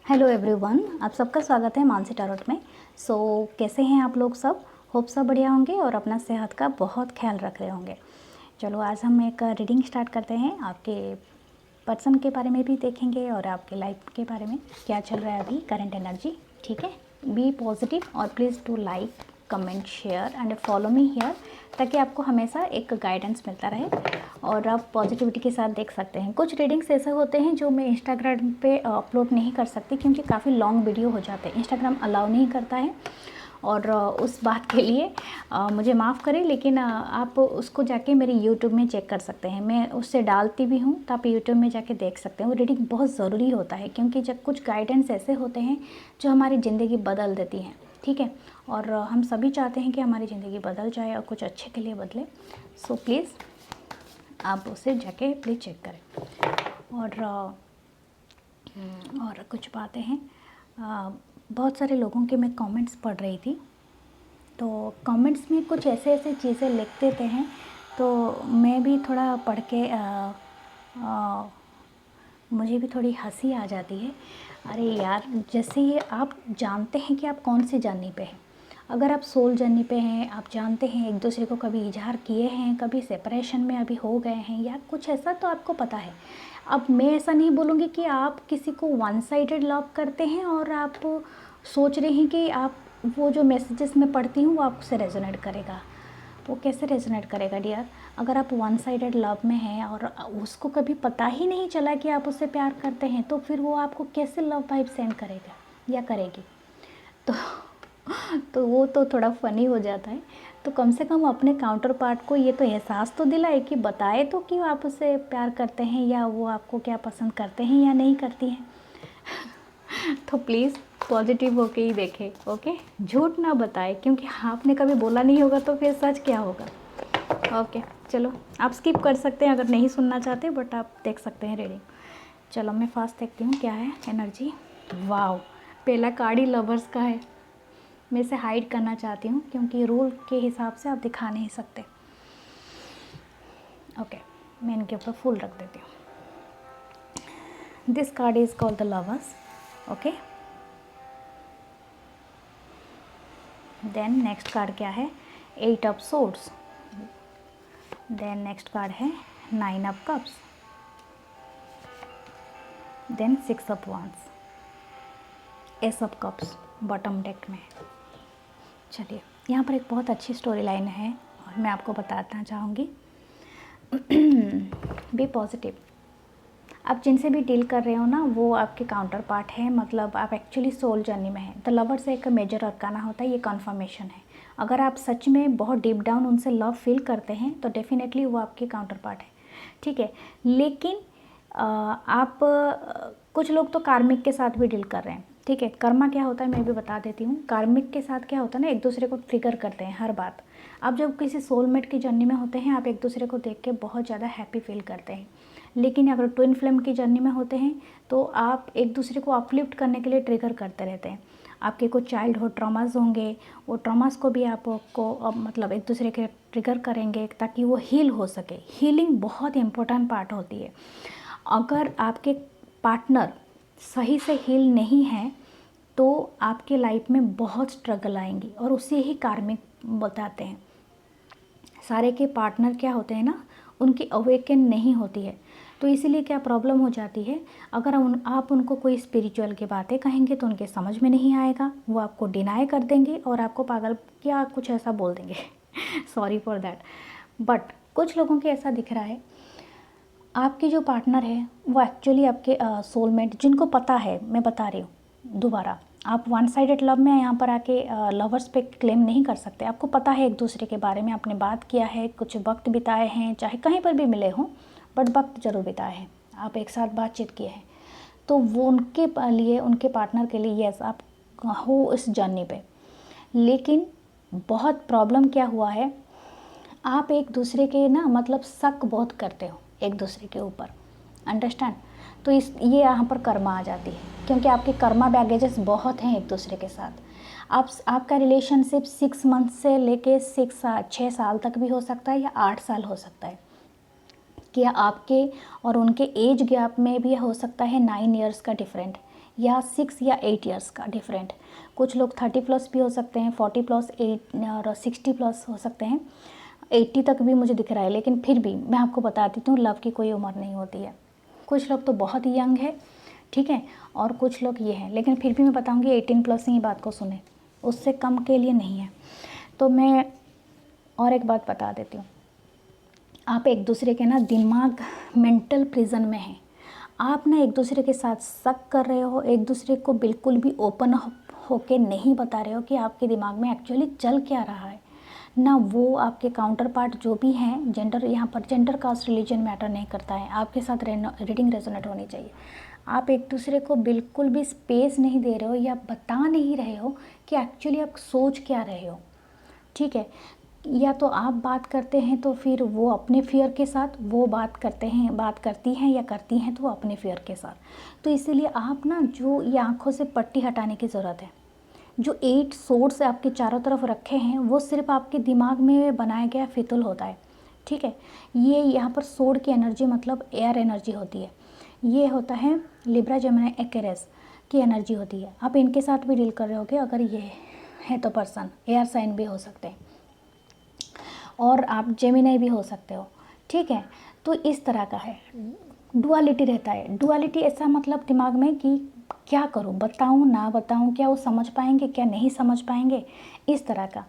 Hello everyone, आप सबका स्वागत है मानसी टैरोट में। कैसे हैं आप लोग सब? होप सब बढ़िया होंगे और अपना सेहत का बहुत ख्याल रख रहे होंगे। चलो आज हम एक रीडिंग स्टार्ट करते हैं। आपके पर्सन के बारे में भी देखेंगे और आपके लाइफ के बारे में क्या चल रहा है अभी, करंट एनर्जी। ठीक है, बी पॉजिटिव और please do like, comment, share and follow me here, ताकि आपको हमेशा एक गाइडेंस मिलता रहे और आप पॉजिटिविटी के साथ देख सकते हैं। कुछ रीडिंग्स ऐसे होते हैं जो मैं इंस्टाग्राम पे अपलोड नहीं कर सकती, क्योंकि काफ़ी लॉन्ग वीडियो हो जाते हैं, इंस्टाग्राम अलाउ नहीं करता है। और उस बात के लिए मुझे माफ़ करें, लेकिन आप उसको जाके मेरे यूट्यूब में चेक कर सकते हैं। मैं उससे डालती भी हूँ, तो आप यूट्यूब में जाके देख सकते हैं। वो रीडिंग बहुत ज़रूरी होता है, क्योंकि जब कुछ गाइडेंस ऐसे होते हैं जो हमारी ज़िंदगी बदल देती हैं। ठीक है, और हम सभी चाहते हैं कि हमारी ज़िंदगी बदल जाए और कुछ अच्छे के लिए बदले। सो प्लीज़ आप उसे जाके प्लीज़ चेक करें। और कुछ बातें हैं, बहुत सारे लोगों के मैं कमेंट्स पढ़ रही थी, तो कमेंट्स में कुछ ऐसे ऐसे चीज़ें लिख देते हैं, तो मैं भी थोड़ा पढ़ के मुझे भी थोड़ी हंसी आ जाती है। अरे यार, जैसे ये आप जानते हैं कि आप कौन सी जर्नी पे हैं। अगर आप सोल जर्नी पे हैं, आप जानते हैं एक दूसरे को कभी इजहार किए हैं, कभी सेपरेशन में अभी हो गए हैं या कुछ ऐसा, तो आपको पता है। अब मैं ऐसा नहीं बोलूँगी कि आप किसी को वन साइडेड लव करते हैं और आप सोच रहे हैं कि आप वो जो मैसेजेस मैं पढ़ती हूँ वो आपसे रेजोनेट करेगा। वो कैसे रेजोनेट करेगा डियर? अगर आप वन साइडेड लव में हैं और उसको कभी पता ही नहीं चला कि आप उससे प्यार करते हैं, तो फिर वो आपको कैसे लव वाइब सेंड करेगा या करेगी? तो तो वो तो थोड़ा फ़नी हो जाता है। तो कम से कम अपने काउंटर पार्ट को ये तो एहसास तो दिलाए, कि बताए तो कि आप उससे प्यार करते हैं या वो आपको क्या पसंद करते हैं या नहीं करती हैं। तो प्लीज़ पॉजिटिव होके ही देखें, ओके? झूठ ना बताए, क्योंकि आपने कभी बोला नहीं होगा तो फिर सच क्या होगा। ओके, चलो आप स्किप कर सकते हैं अगर नहीं सुनना चाहते, बट आप देख सकते हैं रीडिंग। चलो मैं फास्ट देखती हूँ क्या है एनर्जी। वाओ, पहला कार्ड ही लवर्स का है। मैं इसे हाइड करना चाहती हूँ, क्योंकि रूल के हिसाब से आप दिखा नहीं सकते। ओके, मैं इनके ऊपर फुल रख देती हूँ। This card is called the lovers. Okay, then next card क्या है? 8 of swords. Then next card है 9 of cups. Then 6 of wands, ace of cups bottom deck में। चलिए, यहाँ पर एक बहुत अच्छी स्टोरी लाइन है और मैं आपको बताना चाहूँगी। Be positive. आप जिनसे भी डील कर रहे हो ना, वो आपके काउंटर पार्ट है, मतलब आप एक्चुअली सोल जर्नी में हैं। द लवर से एक मेजर अरकाना होता है, ये कन्फर्मेशन है। अगर आप सच में बहुत डीप डाउन उनसे लव फील करते हैं तो डेफिनेटली वो आपके काउंटर पार्ट है। ठीक है, लेकिन आप कुछ लोग तो कार्मिक के साथ भी डील कर रहे हैं। ठीक है, कर्मा क्या होता है मैं भी बता देती हूँ। कार्मिक के साथ क्या होता है ना, एक दूसरे को ट्रिगर करते हैं हर बात। आप जब किसी सोलमेट की जर्नी में होते हैं, आप एक दूसरे को देख के बहुत ज़्यादा हैप्पी फील करते हैं। लेकिन अगर ट्विन फ्लेम की जर्नी में होते हैं तो आप एक दूसरे को अपलिफ्ट करने के लिए ट्रिगर करते रहते हैं। आपके कुछ चाइल्डहुड ट्रॉमास होंगे, वो ट्रॉमास को भी आपको मतलब एक दूसरे के ट्रिगर करेंगे ताकि वो हील हो सके। हीलिंग बहुत इंपॉर्टेंट पार्ट होती है। अगर आपके पार्टनर सही से हील नहीं है तो आपके लाइफ में बहुत स्ट्रगल आएंगी, और उसे ही कार्मिक बताते हैं। सारे के पार्टनर क्या होते हैं ना, उनकी अवेकन नहीं होती है, तो इसीलिए क्या प्रॉब्लम हो जाती है। अगर आप उनको कोई स्पिरिचुअल की बातें कहेंगे तो उनके समझ में नहीं आएगा, वो आपको डिनाई कर देंगे और आपको पागल क्या कुछ ऐसा बोल देंगे। सॉरी फॉर दैट, बट कुछ लोगों के ऐसा दिख रहा है। आपके जो पार्टनर है वो एक्चुअली आपके सोलमेट, जिनको पता है, मैं बता रही हूँ दोबारा, आप वन साइडेड लव में यहाँ पर आके लवर्स पे क्लेम नहीं कर सकते। आपको पता है एक दूसरे के बारे में, आपने बात किया है, कुछ वक्त बिताए हैं, चाहे कहीं पर भी मिले हों, बट वक्त जरूर बिताए हैं, आप एक साथ बातचीत किए हैं। तो वो उनके लिए, उनके पार्टनर के लिए यस आप हो इस जर्नी पे। लेकिन बहुत प्रॉब्लम क्या हुआ है, आप एक दूसरे के ना मतलब शक बहुत करते हो एक दूसरे के ऊपर, अंडरस्टैंड? तो ये यहाँ पर कर्मा आ जाती है, क्योंकि आपके कर्मा बैगेजेस बहुत हैं एक दूसरे के साथ। आपका रिलेशनशिप 6 मंथ से लेके 6 साल तक भी हो सकता है या 8 साल हो सकता है, कि आपके और उनके एज गैप में भी हो सकता है 9 ईयर्स का डिफरेंट, या 6 या 8 ईयर्स का डिफरेंट। कुछ लोग 30 प्लस भी हो सकते हैं, 40 प्लस, 8 और 60 प्लस हो सकते हैं, 80 तक भी मुझे दिख रहा है। लेकिन फिर भी मैं आपको बता देती हूँ, लव की कोई उम्र नहीं होती है। कुछ लोग तो बहुत ही यंग है, ठीक है, और कुछ लोग ये हैं, लेकिन फिर भी मैं बताऊँगी 18 प्लस ही बात को सुने, उससे कम के लिए नहीं है। तो मैं और एक बात बता देती हूँ, आप एक दूसरे के ना दिमाग मेंटल प्रिजन में हैं। आप ना एक दूसरे के साथ शक कर रहे हो, एक दूसरे को बिल्कुल भी ओपन होके नहीं बता रहे हो कि आपके दिमाग में एक्चुअली चल क्या रहा है ना। वो आपके काउंटर पार्ट जो भी हैं, जेंडर, यहाँ पर जेंडर, कास्ट, रिलीजन मैटर नहीं करता है, आपके साथ रीडिंग रेजोनेट होनी चाहिए। आप एक दूसरे को बिल्कुल भी स्पेस नहीं दे रहे हो या बता नहीं रहे हो कि एक्चुअली आप सोच क्या रहे हो, ठीक है। या तो आप बात करते हैं तो फिर वो अपने फियर के साथ, वो बात करते हैं, बात करती हैं या करती हैं तो वो अपने फियर के साथ। तो इसीलिए आप ना, जो ये आँखों से पट्टी हटाने की ज़रूरत है। जो 8 सोर्स आपके चारों तरफ रखे हैं वो सिर्फ आपके दिमाग में बनाया गया फितूल होता है, ठीक है। ये यहाँ पर सोड की एनर्जी मतलब एयर एनर्जी होती है। ये होता है लिब्रा, जेमिनी, एक्वेरियस की एनर्जी होती है। आप इनके साथ भी डील कर रहे होगे अगर ये है तो पर्सन, एयर साइन भी हो सकते हैं, और आप जेमिनी भी हो सकते हो, ठीक है। तो इस तरह का है, डुअलिटी रहता है। डुअलिटी ऐसा मतलब दिमाग में कि क्या करूं, बताऊं ना बताऊं, क्या वो समझ पाएंगे, क्या नहीं समझ पाएंगे, इस तरह का।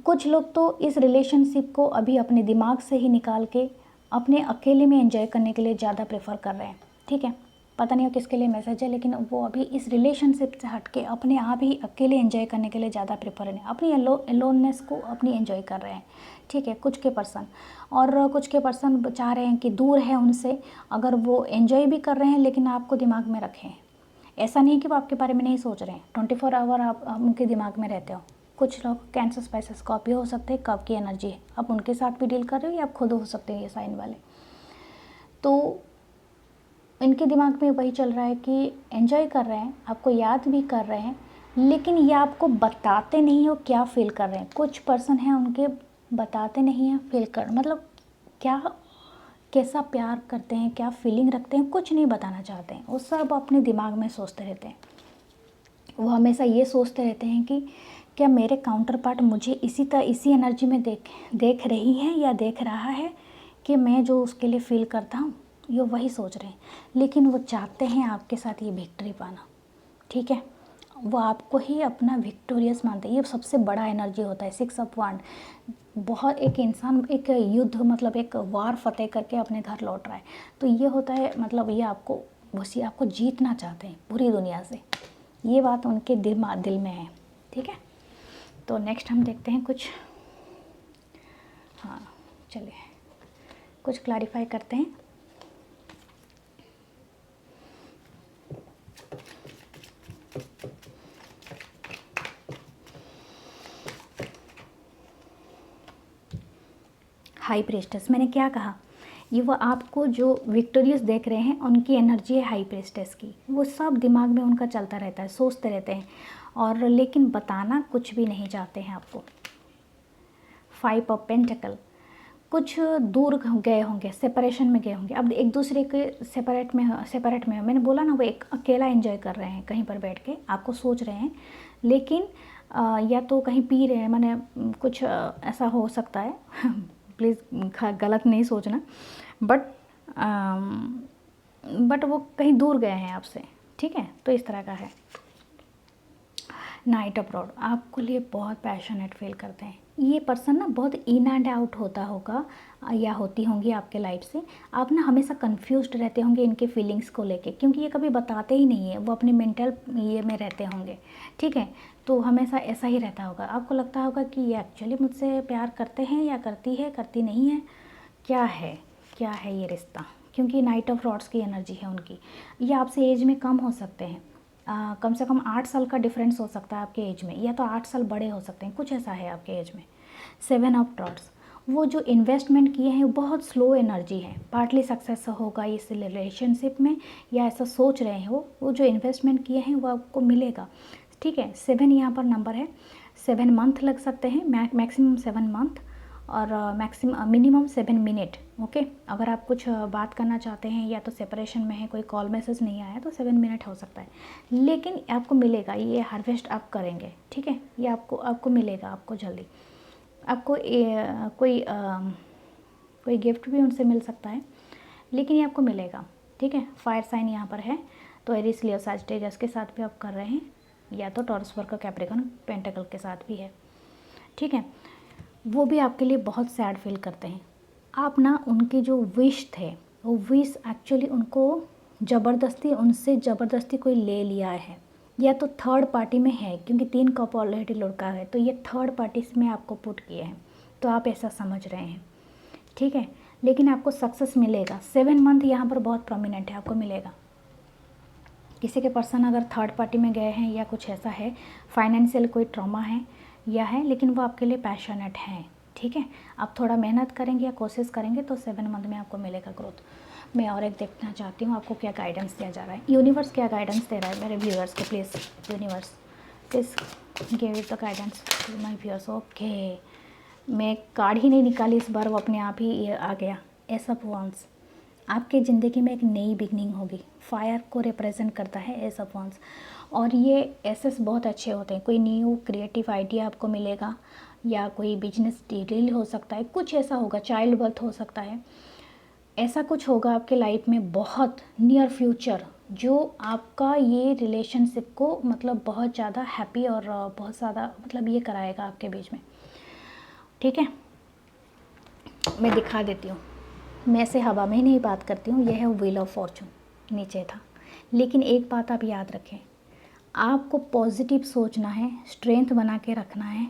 कुछ लोग तो इस रिलेशनशिप को अभी अपने दिमाग से ही निकाल के अपने अकेले में एंजॉय करने के लिए ज़्यादा प्रेफर कर रहे हैं, ठीक है। पता नहीं हो किसके लिए मैसेज है, लेकिन वो अभी इस रिलेशनशिप से हट के अपने आप ही अकेले एंजॉय करने के लिए ज़्यादा प्रेफर है, अपनी एलोननेस को अपनी एंजॉय कर रहे हैं, ठीक है, कुछ के पर्सन। और कुछ के पर्सन चाह रहे हैं कि दूर है उनसे, अगर वो एंजॉय भी कर रहे हैं लेकिन आपको दिमाग में रखें। ऐसा नहीं कि वो आपके बारे में नहीं सोच रहे हैं, 24 आवर आप उनके दिमाग में रहते हो। कुछ लोग कैंसर, स्पाइसेस, स्कॉर्पियो हो सकते हैं, कब की एनर्जी है, आप उनके साथ भी डील कर रहे हो या आप खुद हो सकते हैं ये साइन वाले। तो इनके दिमाग में वही चल रहा है कि एंजॉय कर रहे हैं, आपको याद भी कर रहे हैं, लेकिन ये आपको बताते नहीं हो क्या फील कर रहे हैं। कुछ पर्सन हैं उनके बताते नहीं हैं फील कर, मतलब क्या, कैसा प्यार करते हैं, क्या फीलिंग रखते हैं, कुछ नहीं बताना चाहते हैं। वो सब अपने दिमाग में सोचते रहते हैं। वो हमेशा ये सोचते रहते हैं कि क्या मेरे काउंटर पार्ट मुझे इसी एनर्जी में देख रही है या देख रहा है कि मैं जो उसके लिए फ़ील करता हूँ, ये वही सोच रहे हैं। लेकिन वो चाहते हैं आपके साथ ये विक्ट्री पाना, ठीक है। वो आपको ही अपना विक्टोरियस मानते हैं। ये सबसे बड़ा एनर्जी होता है 6 ऑफ वांड। बहुत, एक इंसान एक युद्ध मतलब एक वार फतेह करके अपने घर लौट रहा है, तो ये होता है मतलब ये आपको, बस ये आपको जीतना चाहते हैं पूरी दुनिया से। ये बात उनके दिल में है, ठीक है। तो नेक्स्ट हम देखते हैं कुछ, हाँ चलिए कुछ क्लैरिफाई करते हैं। हाई प्रेस्टेस, मैंने क्या कहा, ये वो आपको जो विक्टोरियस देख रहे हैं उनकी एनर्जी है हाई प्रेस्टेस की। वो सब दिमाग में उनका चलता रहता है, सोचते रहते हैं, और लेकिन बताना कुछ भी नहीं चाहते हैं आपको। 5 ऑफ पेंटिकल, कुछ दूर गए होंगे, सेपरेशन में गए होंगे, अब एक दूसरे के सेपरेट में मैंने बोला ना, वो एक अकेला एंजॉय कर रहे हैं कहीं पर बैठ के, आपको सोच रहे हैं, लेकिन या तो कहीं पी रहे हैं, मैंने कुछ ऐसा हो सकता है प्लीज़ गलत नहीं सोचना, बट वो कहीं दूर गए हैं आपसे, ठीक है। तो इस तरह का है। नाइट अब्रॉड, आपको लिए बहुत पैशनेट फील करते हैं। ये पर्सन ना बहुत इन एंड आउट होता होगा या होती होंगी आपके लाइफ से। आप ना हमेशा कंफ्यूज्ड रहते होंगे इनके फीलिंग्स को लेके, क्योंकि ये कभी बताते ही नहीं है, वो अपने मेंटल ये में रहते होंगे, ठीक है। तो हमेशा ऐसा ही रहता होगा, आपको लगता होगा कि ये एक्चुअली मुझसे प्यार करते हैं या करती है, करती नहीं है, क्या है ये रिश्ता, क्योंकि नाइट ऑफ रॉड्स की एनर्जी है उनकी। ये आपसे एज में कम हो सकते हैं, कम से कम 8 साल का डिफरेंस हो सकता है आपके एज में, या तो 8 साल बड़े हो सकते हैं, कुछ ऐसा है आपके एज में। 7 ऑफ रॉड्स, वो जो इन्वेस्टमेंट किए हैं वो बहुत स्लो एनर्जी है, पार्टली सक्सेस होगा इस रिलेशनशिप में, या ऐसा सोच रहे हैं वो जो इन्वेस्टमेंट किए हैं वो आपको मिलेगा, ठीक है। 7 यहाँ पर नंबर है, 7 मंथ लग सकते हैं, मैक्सिमम 7 मंथ, और मिनिमम 7 मिनट। ओके, अगर आप कुछ बात करना चाहते हैं या तो सेपरेशन में है, कोई कॉल मैसेज नहीं आया तो 7 मिनट हो सकता है, लेकिन आपको मिलेगा, ये हार्वेस्ट आप करेंगे, ठीक है, ये आपको मिलेगा, आपको जल्दी। आपको कोई गिफ्ट भी उनसे मिल सकता है, लेकिन ये आपको मिलेगा, ठीक है। फायर साइन यहाँ पर है, तो एरिस लियो सैजिटेरियस के साथ भी आप कर रहे हैं, या तो टॉरस वर्ग कैप्रिकॉर्न पेंटाकल के साथ भी है, ठीक है। वो भी आपके लिए बहुत सैड फील करते हैं। आप ना उनके जो विश थे, वो विश एक्चुअली उनको उनसे ज़बरदस्ती कोई ले लिया है, या तो थर्ड पार्टी में है, क्योंकि 3 कप ऑलरेडी लुढ़का है, तो ये थर्ड पार्टी में आपको पुट किए हैं, तो आप ऐसा समझ रहे हैं, ठीक है। लेकिन आपको सक्सेस मिलेगा। 7 मंथ यहाँ पर बहुत प्रोमिनेंट है, आपको मिलेगा। किसी के पर्सन अगर थर्ड पार्टी में गए हैं या कुछ ऐसा है, फाइनेंशियल कोई ट्रॉमा है या है, लेकिन वो आपके लिए पैशनेट हैं, ठीक है। आप थोड़ा मेहनत करेंगे या कोशिश करेंगे तो 7 मंथ में आपको मिलेगा ग्रोथ। मैं और एक देखना चाहती हूँ आपको क्या गाइडेंस दिया जा रहा है, यूनिवर्स क्या गाइडेंस दे रहा है मेरे व्यूअर्स को। Please universe please give it the guidance to my viewers. Okay, मैं कार्ड ही नहीं निकाली इस बार, वो अपने आप ही ये आ गया। एस ऑफ वांड्स, आपके ज़िंदगी में एक नई बिगनिंग होगी। फायर को रिप्रेजेंट करता है एस ऑफ वांड्स, और ये एसेस बहुत अच्छे होते हैं। कोई न्यू क्रिएटिव आइडिया आपको मिलेगा, या कोई बिजनेस डील हो सकता है, कुछ ऐसा होगा, चाइल्ड बर्थ हो सकता है, ऐसा कुछ होगा आपके लाइफ में बहुत नियर फ्यूचर, जो आपका ये रिलेशनशिप को मतलब बहुत ज़्यादा हैप्पी और बहुत ज़्यादा मतलब ये कराएगा आपके बीच में, ठीक है। मैं दिखा देती हूँ, मैं ऐसे हवा में ही नहीं बात करती हूँ। यह है व्हील ऑफ फॉर्चून, नीचे था। लेकिन एक बात आप याद रखें, आपको पॉजिटिव सोचना है, स्ट्रेंथ बना के रखना है,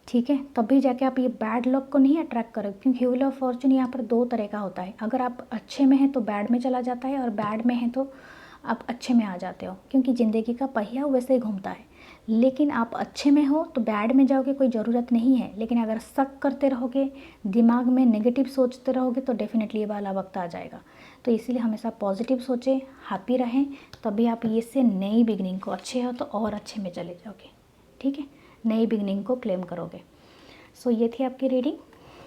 ठीक है, तभी जाके आप ये बैड लक को नहीं अट्रैक्ट करोगे। क्योंकि व्हील ऑफ फॉर्चून यहाँ पर 2 तरह का होता है, अगर आप अच्छे में हैं तो बैड में चला जाता है, और बैड में हैं तो आप अच्छे में आ जाते हो, क्योंकि ज़िंदगी का पहिया वैसे ही घूमता है। लेकिन आप अच्छे में हो तो बैड में जाओगे, कोई ज़रूरत नहीं है। लेकिन अगर शक करते रहोगे, दिमाग में नेगेटिव सोचते रहोगे, तो डेफिनेटली ये वाला वक्त आ जाएगा। तो इसीलिए हमेशा पॉजिटिव सोचें, हैप्पी रहें, तभी आप ये से नई बिगनिंग को, अच्छे हो तो और अच्छे में चले जाओगे, ठीक है, नई बिगनिंग को क्लेम करोगे। सो ये थी आपकी रीडिंग,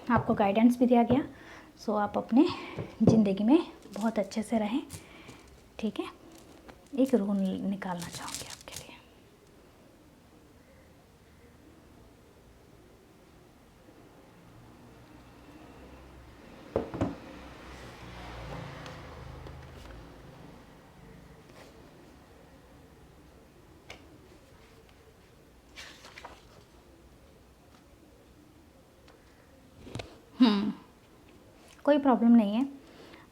आपको गाइडेंस भी दिया गया। सो आप अपने ज़िंदगी में बहुत अच्छे से रहें, ठीक है। एक रूल निकालना चाहूँगी आपके लिए। कोई प्रॉब्लम नहीं है।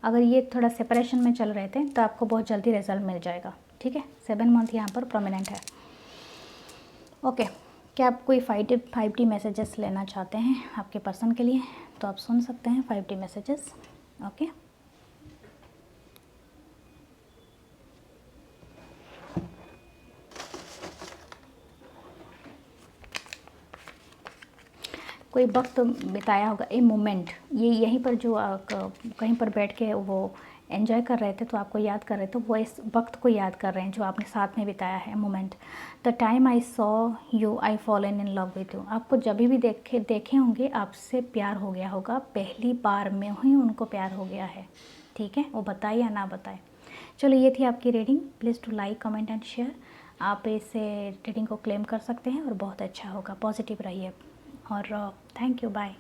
अगर ये थोड़ा सेपरेशन में चल रहे थे तो आपको बहुत जल्दी रिजल्ट मिल जाएगा, ठीक है। 7 मंथ यहाँ पर प्रोमिनेंट है। ओके, क्या आप कोई 5D मैसेजेस लेना चाहते हैं आपके पर्सन के लिए, तो आप सुन सकते हैं 5D मैसेजेस। ओके, कोई वक्त बिताया होगा, ए मोमेंट, ये यहीं पर जो कहीं पर बैठ के वो एंजॉय कर रहे थे, तो आपको याद कर रहे थे, वो इस वक्त को याद कर रहे हैं जो आपने साथ में बिताया है moment. The time I saw you I fallen in love with you, आपको जब भी देखे होंगे आपसे प्यार हो गया होगा, पहली बार में ही उनको प्यार हो गया है, ठीक है, वो बताए या ना बताए। चलो, ये थी आपकी reading. Please to like, comment and share. आप इसे रीडिंग को क्लेम कर सकते हैं और बहुत अच्छा होगा। पॉजिटिव रहिए और थैंक यू, बाय।